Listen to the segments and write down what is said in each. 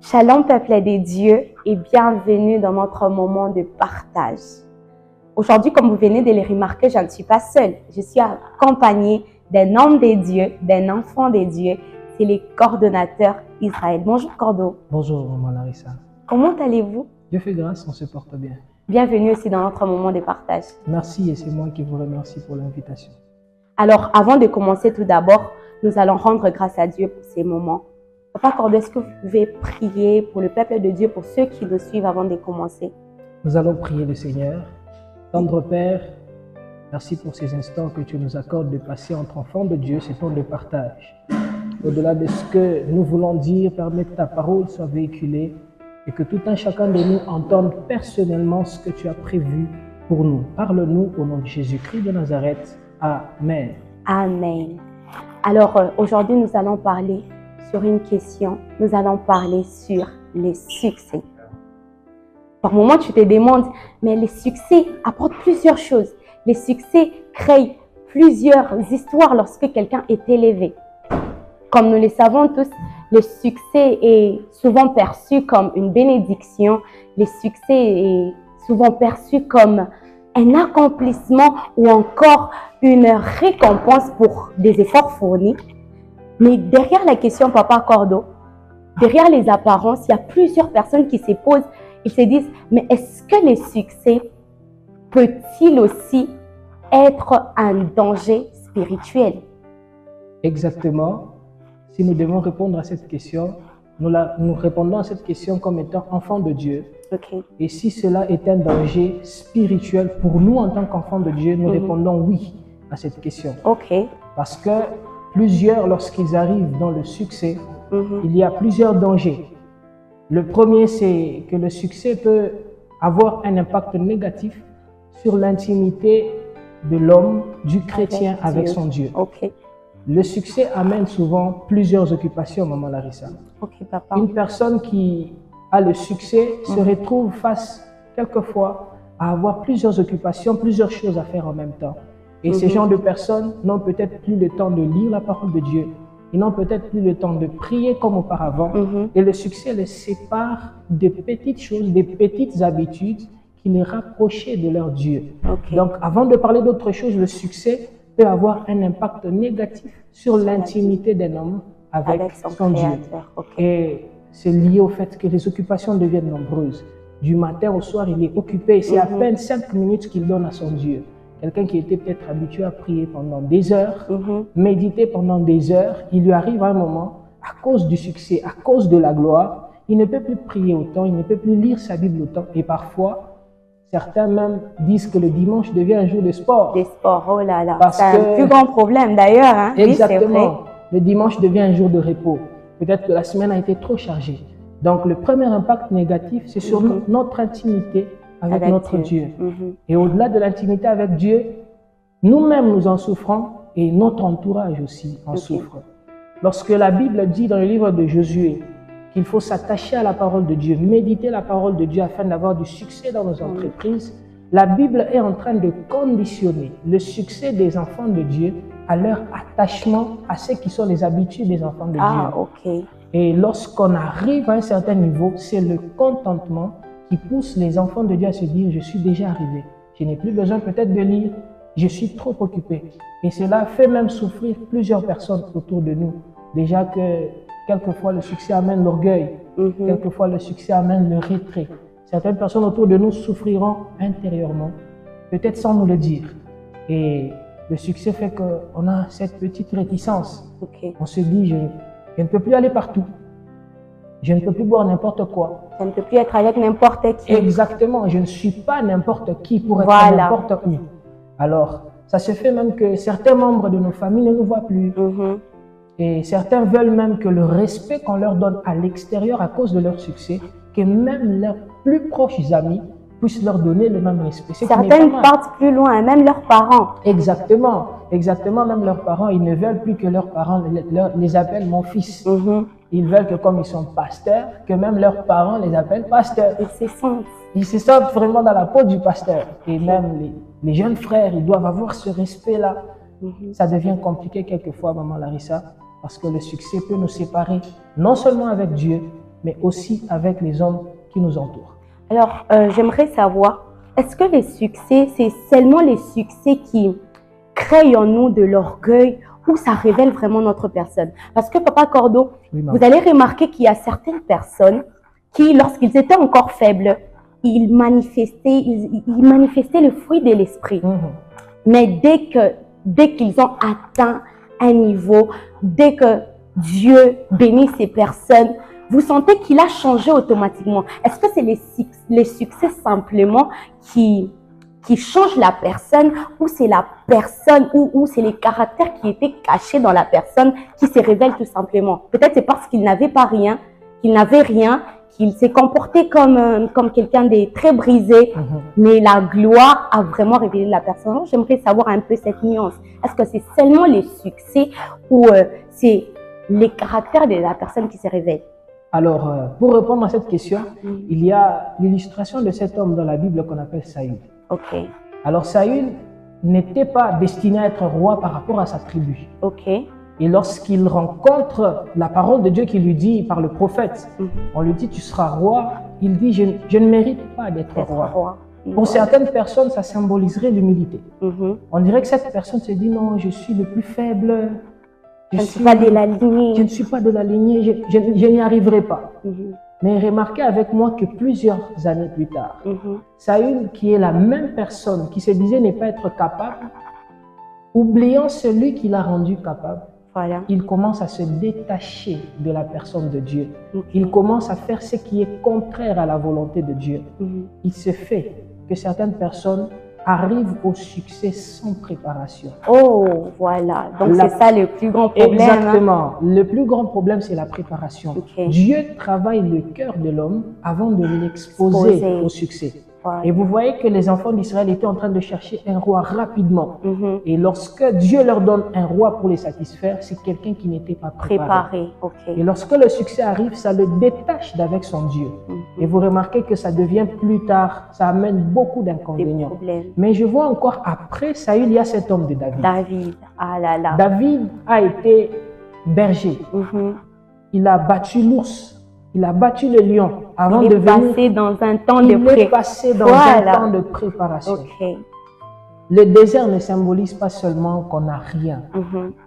Shalom peuple des dieux et bienvenue dans notre moment de partage. Aujourd'hui, comme vous venez de le remarquer, je ne suis pas seule. Je suis accompagnée d'un homme des dieux, d'un enfant des dieux. C'est le coordonnateur Israël. Bonjour Cordo. Bonjour maman Larissa. Comment allez-vous? Dieu fait grâce, on se porte bien. Bienvenue aussi dans notre moment de partage. Merci et c'est moi qui vous remercie pour l'invitation. Alors, avant de commencer tout d'abord, nous allons rendre grâce à Dieu pour ces moments. Papa Cordo, est-ce que vous pouvez prier pour le peuple de Dieu, pour ceux qui nous suivent avant de commencer? Nous allons prier le Seigneur. Tendre Père, merci pour ces instants que tu nous accordes de passer entre enfants de Dieu, ce temps de partage. Au-delà de ce que nous voulons dire, permets que ta parole soit véhiculée et que tout un chacun de nous entende personnellement ce que tu as prévu pour nous. Parle-nous au nom de Jésus-Christ de Nazareth. Amen. Amen. Alors, aujourd'hui, nous allons parler sur une question. Nous allons parler sur les succès. Par moments, tu te demandes, mais les succès apportent plusieurs choses. Les succès créent plusieurs histoires lorsque quelqu'un est élevé. Comme nous le savons tous, le succès est souvent perçu comme une bénédiction. Le succès est souvent perçu comme un accomplissement ou encore une récompense pour des efforts fournis. Mais derrière la question, Papa Cordo, derrière les apparences, il y a plusieurs personnes qui se posent et se disent, mais est-ce que le succès peut-il aussi être un danger spirituel? Exactement. Si nous devons répondre à cette question, nous répondons à cette question comme étant enfants de Dieu. Okay. Et si cela est un danger spirituel pour nous en tant qu'enfants de Dieu, nous répondons oui à cette question. Okay. Parce que plusieurs, lorsqu'ils arrivent dans le succès, il y a plusieurs dangers. Le premier, c'est que le succès peut avoir un impact négatif sur l'intimité de l'homme, du chrétien avec son Dieu. Okay. Le succès amène souvent plusieurs occupations, maman Larissa. Okay, papa. Une personne qui a le succès se retrouve face, quelquefois, à avoir plusieurs occupations, plusieurs choses à faire en même temps. Et ces genres de personnes n'ont peut-être plus le temps de lire la parole de Dieu. Ils n'ont peut-être plus le temps de prier comme auparavant. Et le succès les sépare de petites choses, des petites habitudes qui les rapprochaient de leur Dieu. Okay. Donc, avant de parler d'autre chose, le succès peut avoir un impact négatif sur l'intimité d'un homme avec son Dieu. Okay. Et c'est lié au fait que les occupations deviennent nombreuses. Du matin au soir, il est occupé. C'est à peine 5 minutes qu'il donne à son Dieu. Quelqu'un qui était peut-être habitué à prier pendant des heures, méditer pendant des heures, il lui arrive un moment, à cause du succès, à cause de la gloire, il ne peut plus prier autant, il ne peut plus lire sa Bible autant. Et parfois, certains même disent que le dimanche devient un jour de sport. Des sports, oh là là. C'est un plus grand problème d'ailleurs. Hein? Exactement. Oui, le dimanche devient un jour de repos. Peut-être que la semaine a été trop chargée. Donc, le premier impact négatif, c'est sur notre intimité avec notre Dieu. Et au-delà de l'intimité avec Dieu, nous-mêmes nous en souffrons et notre entourage aussi en souffre. Lorsque la Bible dit dans le livre de Josué qu'il faut s'attacher à la parole de Dieu, méditer la parole de Dieu afin d'avoir du succès dans nos entreprises, la Bible est en train de conditionner le succès des enfants de Dieu à leur attachement à ce qui sont les habitudes des enfants de Dieu. Okay. Et lorsqu'on arrive à un certain niveau, c'est le contentement qui pousse les enfants de Dieu à se dire « je suis déjà arrivé, je n'ai plus besoin peut-être de lire, je suis trop occupé ». Et cela fait même souffrir plusieurs personnes autour de nous. Déjà que quelquefois le succès amène l'orgueil, quelquefois le succès amène le retrait. Certaines personnes autour de nous souffriront intérieurement, peut-être sans nous le dire. Et le succès fait qu'on a cette petite réticence. Okay. On se dit je ne peux plus aller partout. Je ne peux plus boire n'importe quoi. Je ne peux plus être avec n'importe qui. Exactement, je ne suis pas n'importe qui pour être n'importe où. Alors, ça se fait même que certains membres de nos familles ne nous voient plus. Et certains veulent même que le respect qu'on leur donne à l'extérieur à cause de leur succès, que même leurs plus proches amis puissent leur donner le même respect. Certains partent plus loin, même leurs parents. Exactement, exactement, même leurs parents, ils ne veulent plus que leurs parents les appellent mon fils. Ils veulent que comme ils sont pasteurs, que même leurs parents les appellent pasteurs. Ils se sentent vraiment dans la peau du pasteur. Et même les jeunes frères, ils doivent avoir ce respect-là. Ça devient compliqué quelquefois, maman Larissa, parce que le succès peut nous séparer, non seulement avec Dieu, mais aussi avec les hommes qui nous entourent. Alors, j'aimerais savoir, est-ce que les succès, c'est seulement les succès qui créent en nous de l'orgueil ou ça révèle vraiment notre personne? Parce que Papa Cordo, Oui, maman. vous allez remarquer qu'il y a certaines personnes qui, lorsqu'ils étaient encore faibles, ils manifestaient le fruit de l'esprit. Mais dès qu'ils ont atteint un niveau, dès que Dieu bénit ces personnes, vous sentez qu'il a changé automatiquement. Est-ce que c'est les succès simplement qui changent la personne ou c'est la personne ou c'est les caractères qui étaient cachés dans la personne qui se révèlent tout simplement? Peut-être c'est parce qu'il n'avait pas rien, qu'il n'avait rien, qu'il s'est comporté comme quelqu'un de très brisé, mais la gloire a vraiment révélé la personne. J'aimerais savoir un peu cette nuance. Est-ce que c'est seulement les succès ou c'est les caractères de la personne qui se révèlent? Alors, pour répondre à cette question, il y a l'illustration de cet homme dans la Bible qu'on appelle Saül. Ok. Alors, Saül n'était pas destiné à être roi par rapport à sa tribu. Ok. Et lorsqu'il rencontre la parole de Dieu qui lui dit par le prophète, on lui dit tu seras roi, il dit je ne mérite pas d'être roi. Pour certaines personnes, ça symboliserait l'humilité. On dirait que cette personne se dit non, je suis le plus faible, je ne suis pas de la lignée, je ne suis pas de la lignée, je n'y arriverai pas. Mais remarquez avec moi que plusieurs années plus tard, Saül, qui est la même personne qui se disait ne pas être capable, oubliant celui qui l'a rendu capable, voilà, il commence à se détacher de la personne de Dieu. Il commence à faire ce qui est contraire à la volonté de Dieu. Il se fait que certaines personnes arrivent au succès sans préparation. Oh, voilà. Donc, c'est ça le plus grand problème. Exactement. Le plus grand problème, c'est la préparation. Dieu travaille le cœur de l'homme avant de l'exposer au succès. Et vous voyez que les enfants d'Israël étaient en train de chercher un roi rapidement. Et lorsque Dieu leur donne un roi pour les satisfaire, c'est quelqu'un qui n'était pas préparé. Et lorsque le succès arrive, ça le détache d'avec son Dieu. Et vous remarquez que ça devient plus tard, ça amène beaucoup d'inconvénients. Mais je vois encore après Saül, il y a cet homme de David. David, ah là là. David a été berger. Il a battu l'ours. Il a battu le lion avant de venir. Il est passé dans un temps de préparation. Il est passé dans un temps de préparation. Le désert ne symbolise pas seulement qu'on n'a rien.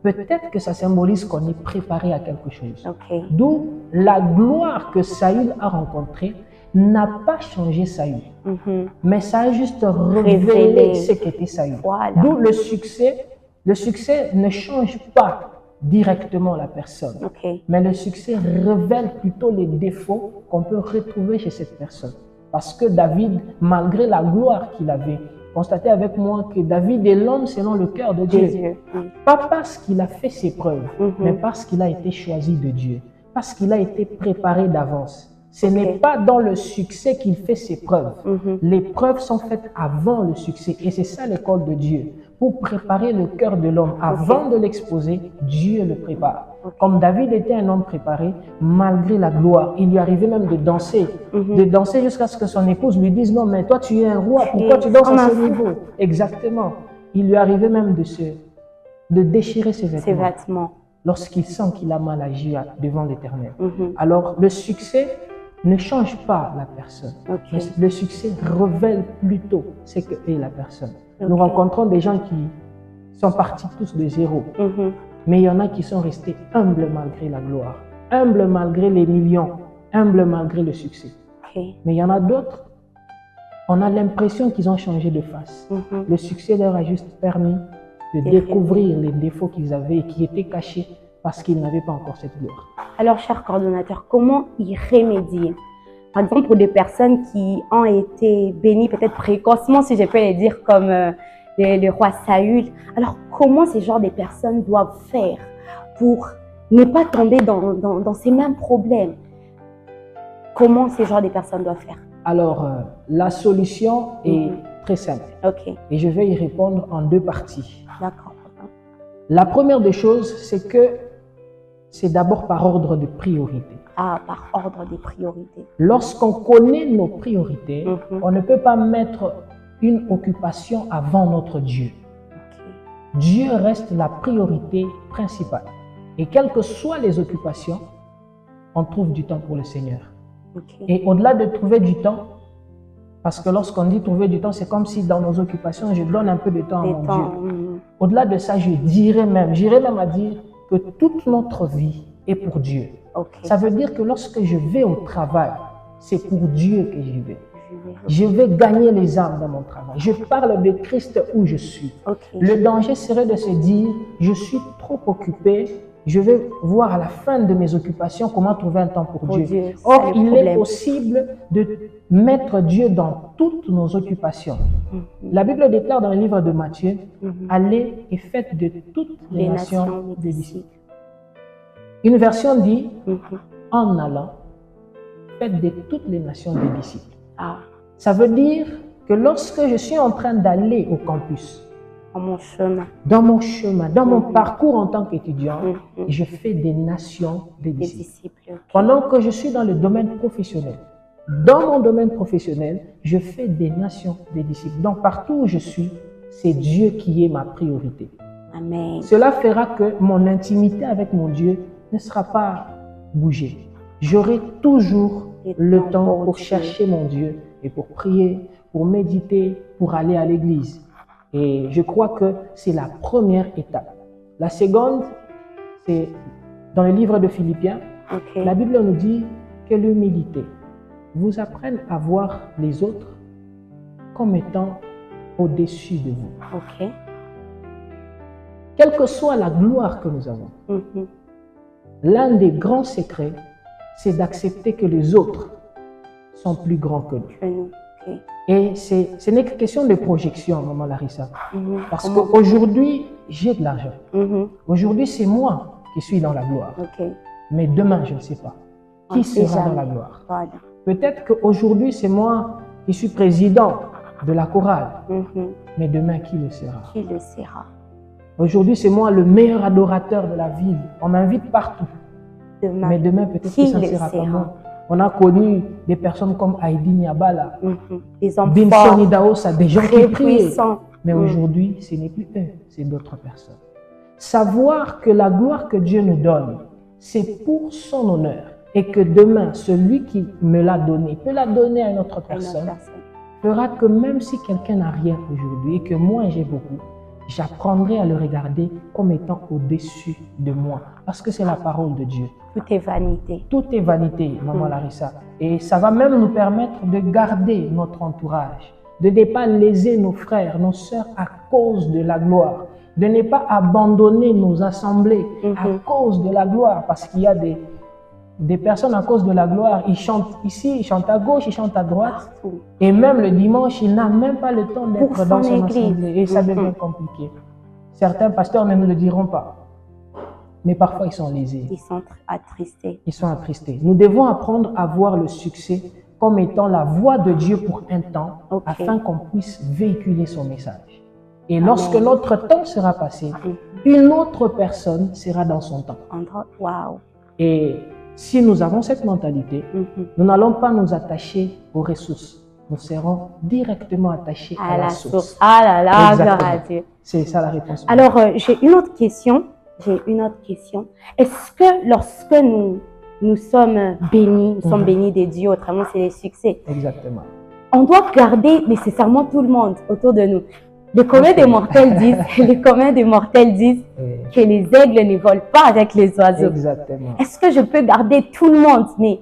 Peut-être que ça symbolise qu'on est préparé à quelque chose. D'où la gloire que Saül a rencontrée n'a pas changé Saül. Mais ça a juste révélé ce qu'était Saül. D'où le succès. Le succès ne change pas directement la personne. Mais le succès révèle plutôt les défauts qu'on peut retrouver chez cette personne. Parce que David, malgré la gloire qu'il avait, constatez avec moi que David est l'homme selon le cœur de Dieu. Pas parce qu'il a fait ses preuves, mais parce qu'il a été choisi de Dieu. Parce qu'il a été préparé d'avance. Ce n'est pas dans le succès qu'il fait ses preuves. Les preuves sont faites avant le succès. Et c'est ça l'école de Dieu. Pour préparer le cœur de l'homme, avant de l'exposer, Dieu le prépare. Comme David était un homme préparé, malgré la gloire, il lui arrivait même de danser jusqu'à ce que son épouse lui dise « Non, mais toi tu es un roi, pourquoi tu danses à ce niveau ?» Exactement. Il lui arrivait même de déchirer ses vêtements. Lorsqu'il sent qu'il a mal agi devant l'Éternel. Alors, le succès ne change pas la personne. Le succès révèle plutôt ce qu'est la personne. Nous rencontrons des gens qui sont partis tous de zéro. Mais il y en a qui sont restés humbles malgré la gloire, humbles malgré les millions, humbles malgré le succès. Mais il y en a d'autres, on a l'impression qu'ils ont changé de face. Le succès leur a juste permis de découvrir les défauts qu'ils avaient et qui étaient cachés parce qu'ils n'avaient pas encore cette gloire. Alors, cher coordonnateur, comment y remédier? Par exemple, pour des personnes qui ont été bénies peut-être précocement, si je peux le dire, comme le roi Saül. Alors, comment ces genres de personnes doivent faire pour ne pas tomber dans ces mêmes problèmes? Comment ces genres de personnes doivent faire? Alors, la solution est très simple. Et je vais y répondre en deux parties. D'accord. La première des choses, c'est que c'est d'abord par ordre de priorité. Ah, par ordre de priorité. Lorsqu'on connaît nos priorités, on ne peut pas mettre une occupation avant notre Dieu. Dieu reste la priorité principale. Et quelles que soient les occupations, on trouve du temps pour le Seigneur. Ok. Et au-delà de trouver du temps, parce que lorsqu'on dit trouver du temps, c'est comme si dans nos occupations, je donne un peu de temps à Des mon temps. Dieu. Au-delà de ça, j'irais même à dire que toute notre vie est pour Dieu. Ok. Ça veut dire que lorsque je vais au travail, c'est pour Dieu que j'y vais. Je vais- Je vais gagner les âmes dans mon travail. Je parle de Christ où je suis. Ok. Le danger serait de se dire, je suis trop occupé, je vais voir à la fin de mes occupations comment trouver un temps pour Pour Dieu. Dieu, c'est Or, le il est problème. possible de mettre Dieu dans toutes nos occupations. Mhm. La Bible déclare dans le livre de Matthieu, Mhm. allez et faites de toutes les Les nations nations des disciples. disciples. Une version dit, Mhm. en allant, faites de toutes les nations des disciples. Ah, Ça veut dire que lorsque je suis en train d'aller au campus, en mon chemin. dans mon chemin, dans mon Mhm. parcours en tant qu'étudiant, Mhm. je fais des nations des Les disciples. disciples. Ok. Pendant que je suis dans le domaine professionnel, dans mon domaine professionnel, je fais des nations des disciples. Donc partout où je suis, c'est Dieu qui est ma priorité. Amen. Cela fera que mon intimité avec mon Dieu ne sera pas bougée. J'aurai toujours le temps pour Dieu. chercher mon Dieu et pour prier, pour méditer, pour aller à l'église. Et je crois que c'est la première étape. La seconde, c'est dans le livre de Philippiens, Ok. la Bible nous dit que l'humilité vous apprenne à voir les autres comme étant au-dessus de vous. Ok. Quelle que soit la gloire que nous avons, Mhm. l'un des grands secrets, c'est d'accepter que les autres sont plus grands que nous. Que nous. Ok. Et ce n'est que question de projection, maman Larissa. Mhm. Parce Comment- qu'aujourd'hui, j'ai de l'argent. Mhm. Aujourd'hui, c'est moi qui suis dans la gloire. Ok. Mais demain, je ne sais pas. On Qui ne sait sera dans jamais. la gloire? Voilà. Peut-être qu'aujourd'hui, c'est moi qui suis président de la chorale. Mhm. Mais demain, qui le sera? Qui le sera? Aujourd'hui, c'est moi le meilleur adorateur de la ville. On m'invite partout. Demain. Mais demain, peut-être Qui que ça ne le sera pas sera? moi. On a connu des personnes comme Heidi Niabala, Mhm. Des hommes Binson forts, Idaosa, des gens qui très prient. puissants. Mais Mhm. aujourd'hui, ce n'est plus eux, c'est d'autres personnes. Savoir que la gloire que Dieu nous donne, c'est pour son honneur. Et que demain, celui qui me l'a donné peut la donner à une autre Une autre personne, personne. fera que même si quelqu'un n'a rien aujourd'hui et que moi j'ai beaucoup, j'apprendrai à le regarder comme étant au-dessus de moi. Parce que c'est la parole de Dieu. Tout est vanité. Tout est vanité, maman Larissa. Et ça va même nous permettre de garder notre entourage, de ne pas léser nos frères, nos sœurs à cause de la gloire, de ne pas abandonner nos assemblées à cause de la gloire. Parce qu'il y a des personnes à cause de la gloire, ils chantent ici, ils chantent à gauche, ils chantent à droite. Partout. Et même le dimanche, il n'a même pas le temps Pour d'être dans son son église. assemblée. Et ça devient compliqué. Certains pasteurs ne nous le diront pas. Mais parfois, ils sont lésés. Ils sont attristés. Ils sont attristés. Nous devons apprendre à voir le succès comme étant la voix de Dieu pour un temps, Ok. afin qu'on puisse véhiculer son message. Et lorsque notre temps sera passé, Mhm. une autre personne sera dans son temps. Waouh. Et si nous avons cette mentalité, Mhm. nous n'allons pas nous attacher aux ressources. Nous serons directement attachés à la source. Ah là là, Exactement. gloire à Dieu. C'est ça la réponse. Alors, j'ai une autre question. Est-ce que lorsque nous sommes bénis, nous sommes bénis de Dieu, autrement c'est les succès, Exactement. on doit garder nécessairement tout le monde autour de nous. Les communs des mortels disent, Et- que les aigles ne volent pas avec les oiseaux. Exactement. Est-ce que je peux garder tout le monde? Mais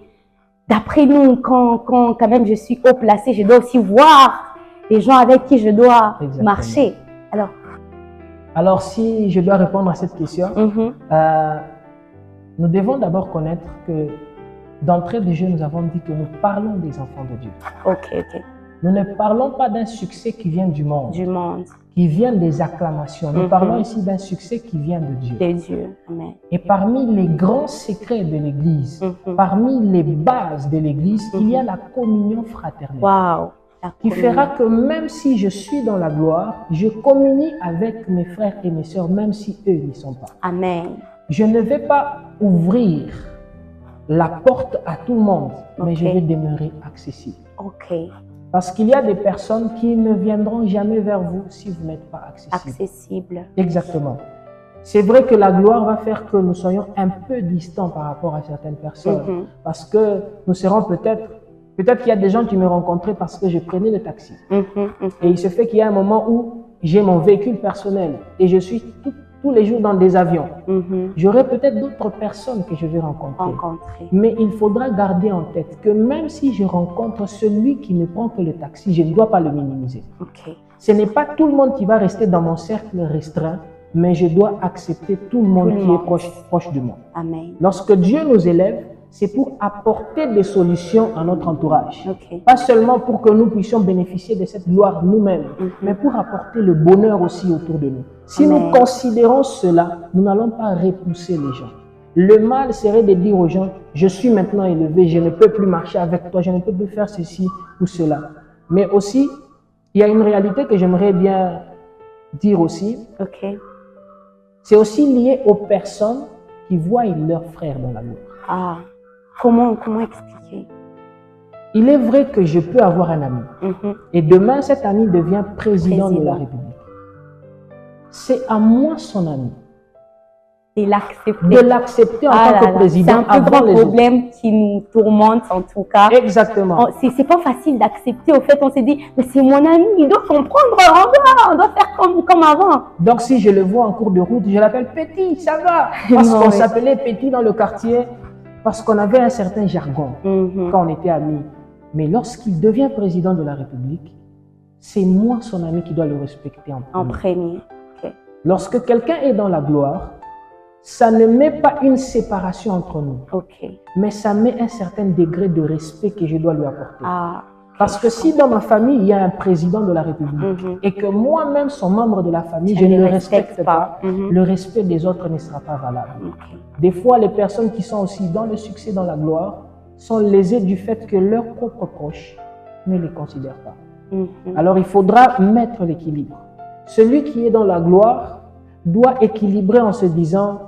d'après nous, quand même je suis haut placé, je dois aussi voir les gens avec qui je dois Exactement. marcher. Alors, si je dois répondre à cette question, nous devons d'abord connaître que d'entrée de jeu, nous avons dit que nous parlons des enfants de Dieu. Ok. Nous ne parlons pas d'un succès qui vient du monde, Du monde, qui vient des acclamations. Nous parlons ici d'un succès qui vient de Dieu. de Dieu. Amen. Et parmi les grands secrets de l'Église, parmi les bases de l'Église, il y a la communion fraternelle. Waouh. La Qui communion. fera que même si je suis dans la gloire, je communie avec mes frères et mes sœurs, même si eux n'y sont pas. Amen. Je ne vais pas ouvrir la porte à tout le monde, mais Ok. je vais demeurer accessible. Ok. Parce qu'il y a des personnes qui ne viendront jamais vers vous si vous n'êtes pas accessible. Accessible. Exactement. C'est vrai que la gloire va faire que nous soyons un peu distants par rapport à certaines personnes. Parce que nous serons peut-être qu'il y a des gens qui me rencontraient parce que je prenais le taxi. Et il se fait qu'il y a un moment où j'ai mon véhicule personnel et je suis tous les jours dans des avions. J'aurai peut-être d'autres personnes que je vais rencontrer. Mais il faudra garder en tête que même si je rencontre celui qui ne prend que le taxi, je ne dois pas le minimiser. Ce n'est pas tout le monde qui va rester dans mon cercle restreint, mais je dois accepter tout le monde qui est proche de moi. Amen. Lorsque Dieu nous élève, c'est pour apporter des solutions à notre entourage. Pas seulement pour que nous puissions bénéficier de cette gloire nous-mêmes, mais pour apporter le bonheur aussi autour de nous. Si nous considérons cela, nous n'allons pas repousser les gens. Le mal serait de dire aux gens, je suis maintenant élevé, je ne peux plus marcher avec toi, je ne peux plus faire ceci ou cela. Mais aussi, il y a une réalité que j'aimerais bien dire aussi. C'est aussi lié aux personnes qui voient leurs frères dans la gloire. Comment expliquer? Il est vrai que je peux avoir un ami. Et demain, cet ami devient président de la République. C'est à moi, son ami, de l'accepter en tant que président. C'est un peu grand problème qui nous tourmente en tout cas. Exactement. C'est pas facile d'accepter. Au fait, on s'est dit, mais c'est mon ami, il doit comprendre, on doit faire comme avant. Donc si je le vois en cours de route, je l'appelle Petit, ça va. Parce qu'on s'appelait Petit dans le quartier, parce qu'on avait un certain jargon quand on était amis. Mais lorsqu'il devient président de la République, c'est moi, son ami, qui dois le respecter en premier. Lorsque quelqu'un est dans la gloire, ça ne met pas une séparation entre nous, mais ça met un certain degré de respect que je dois lui apporter. Parce que si dans ma famille, il y a un président de la République et que moi-même, son membre de la famille, je ne le respecte pas, le respect des autres ne sera pas valable. Des fois, les personnes qui sont aussi dans le succès, dans la gloire, sont lésées du fait que leurs propres proches ne les considèrent pas. Alors, il faudra mettre l'équilibre. Celui qui est dans la gloire doit équilibrer en se disant,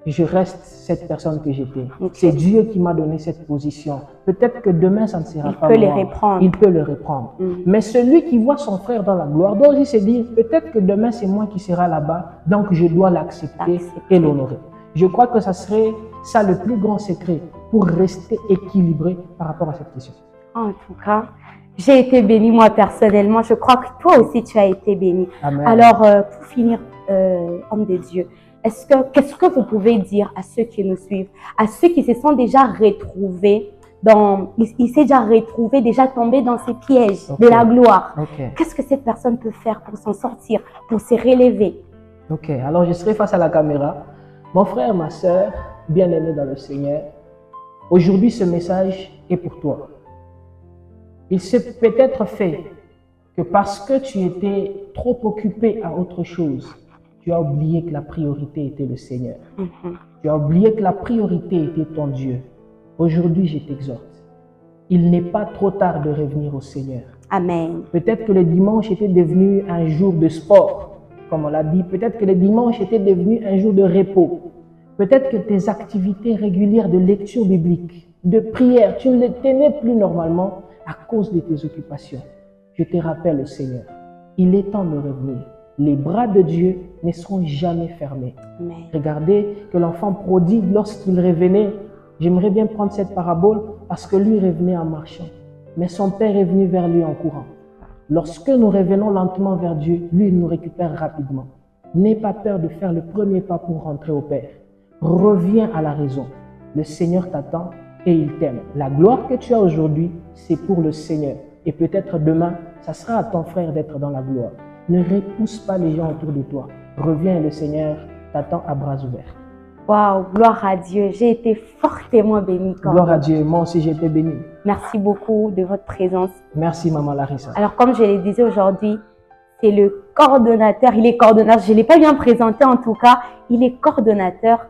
je reste cette personne que j'étais. C'est Dieu qui m'a donné cette position. Peut-être que demain, ça ne sera pas moi. Il peut le reprendre. Mais celui qui voit son frère dans la gloire doit aussi se dire, peut-être que demain, c'est moi qui serai là-bas, donc je dois l'accepter et l'honorer. Je crois que ça serait ça le plus grand secret pour rester équilibré par rapport à cette question. En tout cas, j'ai été bénie moi personnellement. Je crois que toi aussi, tu as été bénie. Alors, pour finir, homme de Dieu, qu'est-ce que vous pouvez dire à ceux qui nous suivent, à ceux qui se sont déjà retrouvés il s'est déjà retrouvé, déjà tombé dans ces pièges de la gloire. Qu'est-ce que cette personne peut faire pour s'en sortir, pour se relever? Alors je serai face à la caméra. Mon frère, ma soeur, bien-aimés dans le Seigneur, aujourd'hui ce message est pour toi. Il s'est peut-être fait que parce que tu étais trop occupé à autre chose, tu as oublié que la priorité était le Seigneur. Tu as oublié que la priorité était ton Dieu. Aujourd'hui, je t'exhorte. Il n'est pas trop tard de revenir au Seigneur. Amen. Peut-être que le dimanche était devenu un jour de sport, comme on l'a dit. Peut-être que le dimanche était devenu un jour de repos. Peut-être que tes activités régulières de lecture biblique, de prière, tu ne les tenais plus normalement à cause de tes occupations. Je te rappelle, Seigneur, il est temps de revenir. Les bras de Dieu ne seront jamais fermés. Amen. Regardez que l'enfant prodigue, lorsqu'il revenait, j'aimerais bien prendre cette parabole parce que lui revenait en marchant. Mais son père est venu vers lui en courant. Lorsque nous revenons lentement vers Dieu, lui, il nous récupère rapidement. N'aie pas peur de faire le premier pas pour rentrer au Père. Reviens à la raison. Le Seigneur t'attend et il t'aime. La gloire que tu as aujourd'hui, c'est pour le Seigneur. Et peut-être demain, ça sera à ton frère d'être dans la gloire. Ne repousse pas les gens autour de toi. Reviens et le Seigneur t'attend à bras ouverts. Waouh, gloire à Dieu. J'ai été fortement bénie. Gloire à Dieu. Moi aussi, j'ai été béni. Merci beaucoup de votre présence. Merci, Maman Larissa. Alors, comme je le disais aujourd'hui, c'est le coordonnateur. Il est coordonnateur. Je ne l'ai pas bien présenté en tout cas. Il est coordonnateur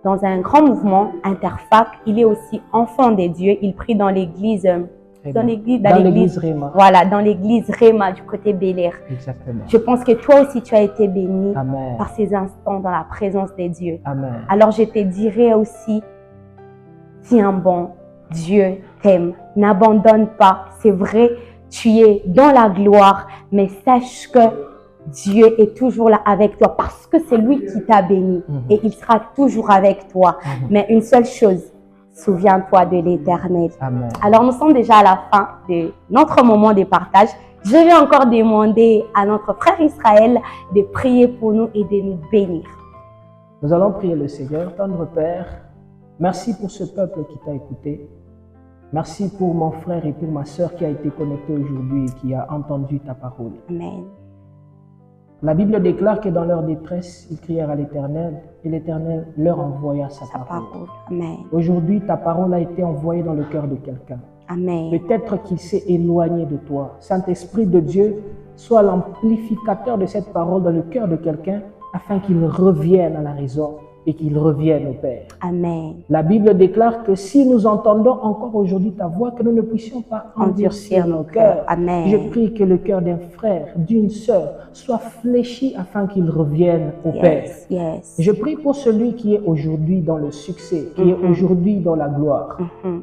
dans un grand mouvement, Interfac. Il est aussi enfant des dieux. Il prie dans l'église. Dans l'église Réma. Voilà, dans l'église Réma du côté Bel-Air. Exactement. Je pense que toi aussi tu as été béni Amen. par ces instants dans la présence des dieux. Amen. Alors je te dirais aussi, tiens bon, Dieu t'aime. N'abandonne pas. C'est vrai, tu es dans la gloire, mais sache que Dieu est toujours là avec toi parce que c'est lui qui t'a béni et il sera toujours avec toi. Mais une seule chose, souviens-toi de l'Éternel. Amen. Alors, nous sommes déjà à la fin de notre moment de partage. Je vais encore demander à notre frère Israël de prier pour nous et de nous bénir. Nous allons prier le Seigneur. Tendre Père, merci pour ce peuple qui t'a écouté. Merci pour mon frère et pour ma sœur qui a été connecté aujourd'hui et qui a entendu ta parole. Amen. La Bible déclare que dans leur détresse, ils crièrent à l'Éternel et l'Éternel leur envoya sa parole. Amen. Aujourd'hui, ta parole a été envoyée dans le cœur de quelqu'un. Amen. Peut-être qu'il s'est éloigné de toi. Saint-Esprit de Dieu, sois l'amplificateur de cette parole dans le cœur de quelqu'un afin qu'il revienne à la raison et qu'il revienne au Père. Amen. La Bible déclare que si nous entendons encore aujourd'hui ta voix, que nous ne puissions pas endurcir nos cœurs. Amen. Je prie que le cœur d'un frère, d'une sœur, soit fléchi afin qu'il revienne au Père. Yes. Je prie pour celui qui est aujourd'hui dans le succès, qui est aujourd'hui dans la gloire.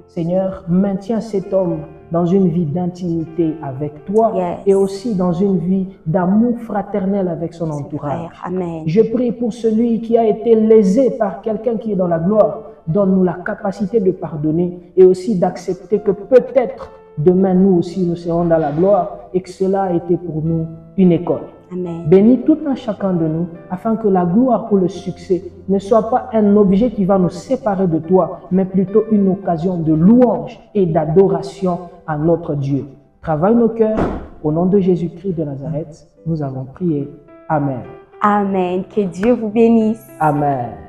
Seigneur, maintiens cet homme dans une vie d'intimité avec toi et aussi dans une vie d'amour fraternel avec son entourage. Amen. Je prie pour celui qui a été lésé par quelqu'un qui est dans la gloire. Donne-nous la capacité de pardonner et aussi d'accepter que peut-être demain nous aussi nous serons dans la gloire et que cela a été pour nous une école. Amen. Bénis tout un chacun de nous afin que la gloire ou le succès ne soit pas un objet qui va nous séparer de toi, mais plutôt une occasion de louange et d'adoration à notre Dieu. Travaille nos cœurs. Au nom de Jésus-Christ de Nazareth, nous avons prié. Amen. Amen. Que Dieu vous bénisse. Amen.